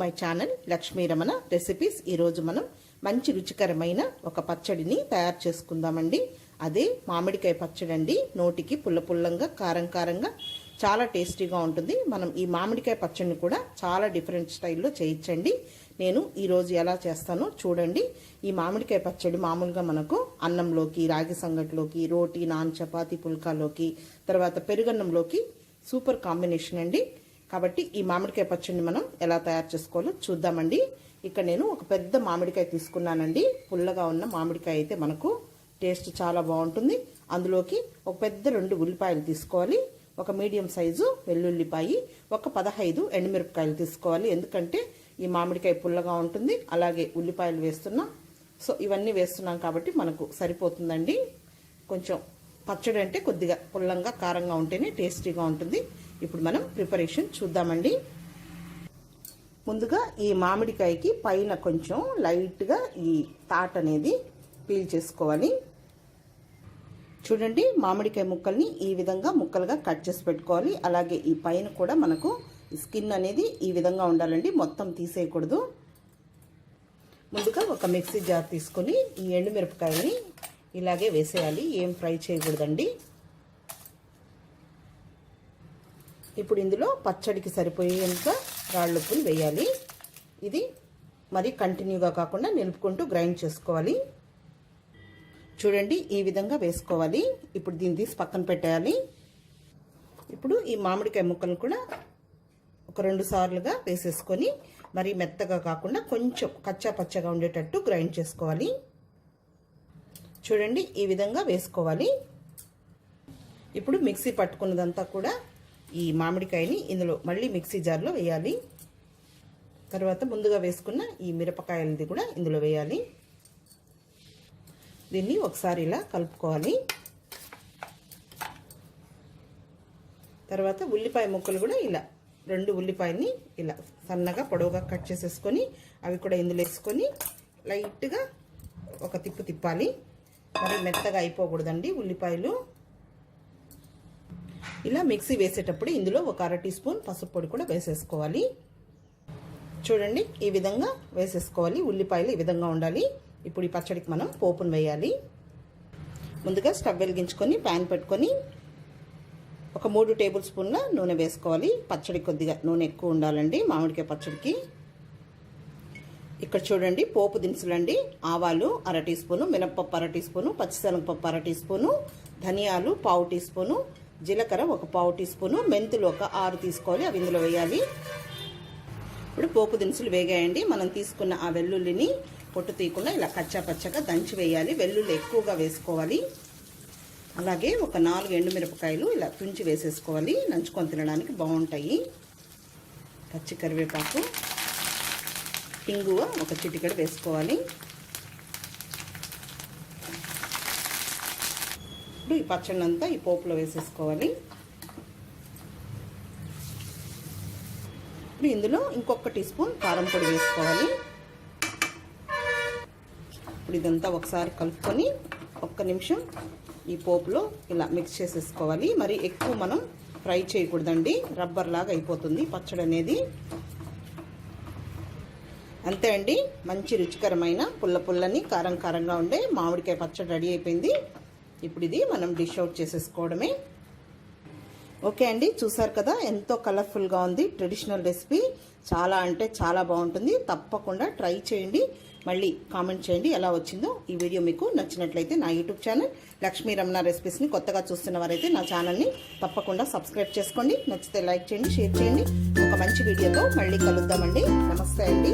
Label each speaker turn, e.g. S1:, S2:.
S1: My channel Lakshmi Ramana recipes. ఈరోజు మనం మంచి రుచికరమైన ఒక పచ్చడిని తయారు చేసుకుందామండి. అదే మామిడికాయ పచ్చడి అండి. నోటికి పుల్ల పుల్లంగా కారం కారంగా చాలా టేస్టీగా ఉంటుంది. మనం ఈ మామిడికాయ పచ్చడిని కూడా చాలా డిఫరెంట్ స్టైల్లో చేయొచ్చండి. నేను ఈరోజు ఎలా చేస్తానో చూడండి. ఈ మామిడికాయ పచ్చడి మామూలుగా మనకు అన్నంలోకి, రాగి సంగటిలోకి, రోటీ, నాన్, చపాతీ, పుల్కాలోకి, తర్వాత పెరుగన్నంలోకి సూపర్ కాంబినేషన్ అండి. కాబట్టి ఈ మామిడికాయ పచ్చడిని మనం ఎలా తయారు చేసుకోవాలో చూద్దామండి. ఇక్కడ నేను ఒక పెద్ద మామిడికాయ తీసుకున్నానండి. పుల్లగా ఉన్న మామిడికాయ అయితే మనకు టేస్ట్ చాలా బాగుంటుంది. అందులోకి ఒక పెద్ద 2 ఉల్లిపాయలు తీసుకోవాలి. ఒక మీడియం సైజు వెల్లుల్లిపాయి, ఒక 15 ఎండుమిరపకాయలు తీసుకోవాలి. ఎందుకంటే ఈ మామిడికాయ పుల్లగా ఉంటుంది. అలాగే ఉల్లిపాయలు వేస్తున్నాం. సో ఇవన్నీ వేస్తున్నాం కాబట్టి మనకు సరిపోతుందండి. కొంచెం పచ్చడి అంటే కొద్దిగా పుల్లంగా కారంగా ఉంటేనే టేస్టీగా ఉంటుంది. ఇప్పుడు మనం ప్రిపరేషన్ చూద్దామండి. ముందుగా ఈ మామిడికాయకి పైన కొంచెం లైట్గా ఈ తాట్ అనేది పీల్ చేసుకోవాలి. చూడండి, మామిడికాయ ముక్కల్ని ఈ విధంగా ముక్కలుగా కట్ చేసి పెట్టుకోవాలి. అలాగే ఈ పైన కూడా మనకు స్కిన్ అనేది ఈ విధంగా ఉండాలండి, మొత్తం తీసేయకూడదు. ముందుగా ఒక మిక్సీ జార్ తీసుకొని ఈ ఎండుమిరపకాయని ఇలాగే వేసేయాలి, ఏం ఫ్రై చేయకూడదండి. ఇప్పుడు ఇందులో పచ్చడికి సరిపోయేంత రాళ్ళుప్పుని వేయాలి. ఇది మరి కంటిన్యూగా కాకుండా నిలుపుకుంటూ గ్రైండ్ చేసుకోవాలి. చూడండి, ఈ విధంగా వేసుకోవాలి. ఇప్పుడు దీన్ని తీసి పక్కన పెట్టేయాలి. ఇప్పుడు ఈ మామిడికాయ ముక్కలను కూడా ఒక 2 సార్లుగా వేసేసుకొని మరి మెత్తగా కాకుండా కొంచెం కచ్చా పచ్చగా ఉండేటట్టు గ్రైండ్ చేసుకోవాలి. చూడండి, ఈ విధంగా వేసుకోవాలి. ఇప్పుడు మిక్సీ పట్టుకున్నదంతా కూడా ఈ మామిడికాయని ఇందులో మళ్ళీ మిక్సీ జార్లో వేయాలి. తర్వాత ముందుగా వేసుకున్న ఈ మిరపకాయలది కూడా ఇందులో వేయాలి. దీన్ని ఒకసారి ఇలా కలుపుకోవాలి. తర్వాత ఉల్లిపాయ ముక్కలు కూడా ఇలా 2 ఉల్లిపాయల్ని ఇలా సన్నగా పొడవుగా కట్ చేసేసుకొని అవి కూడా ఇందులో వేసుకొని లైట్గా ఒక తిప్పు తిప్పాలి. మరి మెత్తగా అయిపోకూడదండి ఉల్లిపాయలు. ఇలా మిక్సీ వేసేటప్పుడు ఇందులో ఒక 1/2 టీ స్పూన్ పసుపు పొడి కూడా వేసేసుకోవాలి. చూడండి, ఈ విధంగా వేసేసుకోవాలి. ఉల్లిపాయలు ఈ విధంగా ఉండాలి. ఇప్పుడు ఈ పచ్చడికి మనం పోపును వేయాలి. ముందుగా స్టవ్ వెలిగించుకొని ప్యాన్ పెట్టుకొని ఒక 3 టేబుల్ స్పూన్ల నూనె వేసుకోవాలి. పచ్చడి కొద్దిగా నూనె ఎక్కువ ఉండాలండి మామిడికాయ పచ్చడికి. ఇక్కడ చూడండి, పోపు దినుసులండి. ఆవాలు 1/2 టీ స్పూను, మినప్పప్పు 1/2 టీ స్పూను, పచ్చిశనగపప్పు 1/2 టీ స్పూను, ధనియాలు 1/4 టీ స్పూను, జీలకర్ర ఒక 1/4 టీ స్పూను, మెంతులు ఒక 6 తీసుకోవాలి. అవి ఇందులో వేయాలి. ఇప్పుడు పోపు దినుసులు వేగాయండి. మనం తీసుకున్న ఆ వెల్లుల్లిని పొట్టు తీయకుండా ఇలా కచ్చా పచ్చగా దంచి వేయాలి. వెల్లుల్లి ఎక్కువగా వేసుకోవాలి. అలాగే ఒక 4 ఎండుమిరపకాయలు ఇలా తుంచి వేసేసుకోవాలి. నంచుకొని తినడానికి బాగుంటాయి. పచ్చి కరివేపాకు, ఇంగువ ఒక చిటికెడు వేసుకోవాలి. ఇప్పుడు ఈ పచ్చడి అంతా ఈ పోపులో వేసేసుకోవాలి. ఇప్పుడు ఇందులో ఇంకొక టీ స్పూన్ కారం పొడి వేసుకోవాలి. ఇప్పుడు ఇదంతా ఒకసారి కలుపుకొని 1 నిమిషం ఈ పోపులో ఇలా మిక్స్ చేసేసుకోవాలి. మరి ఎక్కువ మనం ఫ్రై చేయకూడదండి, రబ్బర్ లాగా అయిపోతుంది పచ్చడి అనేది. అంతే అండి, మంచి రుచికరమైన పుల్లని కారం కారంగా ఉండే మామిడికాయ పచ్చడి రెడీ అయిపోయింది. ఇప్పుడు ఇది మనం డిష్ అవుట్ చేసేసుకోవడమే. ఓకే అండి, చూసారు కదా ఎంతో కలర్ఫుల్గా ఉంది. ట్రెడిషనల్ రెసిపీ, చాలా అంటే చాలా బాగుంటుంది. తప్పకుండా ట్రై చేయండి. మళ్ళీ కామెంట్ చేయండి ఎలా వచ్చిందో. ఈ వీడియో మీకు నచ్చినట్లయితే నా యూట్యూబ్ ఛానల్ లక్ష్మీ రమణ రెసిపీస్ని కొత్తగా చూస్తున్న వారైతే నా ఛానల్ని తప్పకుండా సబ్స్క్రైబ్ చేసుకోండి. నచ్చితే లైక్ చేయండి, షేర్ చేయండి. ఒక మంచి వీడియోతో మళ్ళీ కలుద్దామండి. నమస్తే అండి.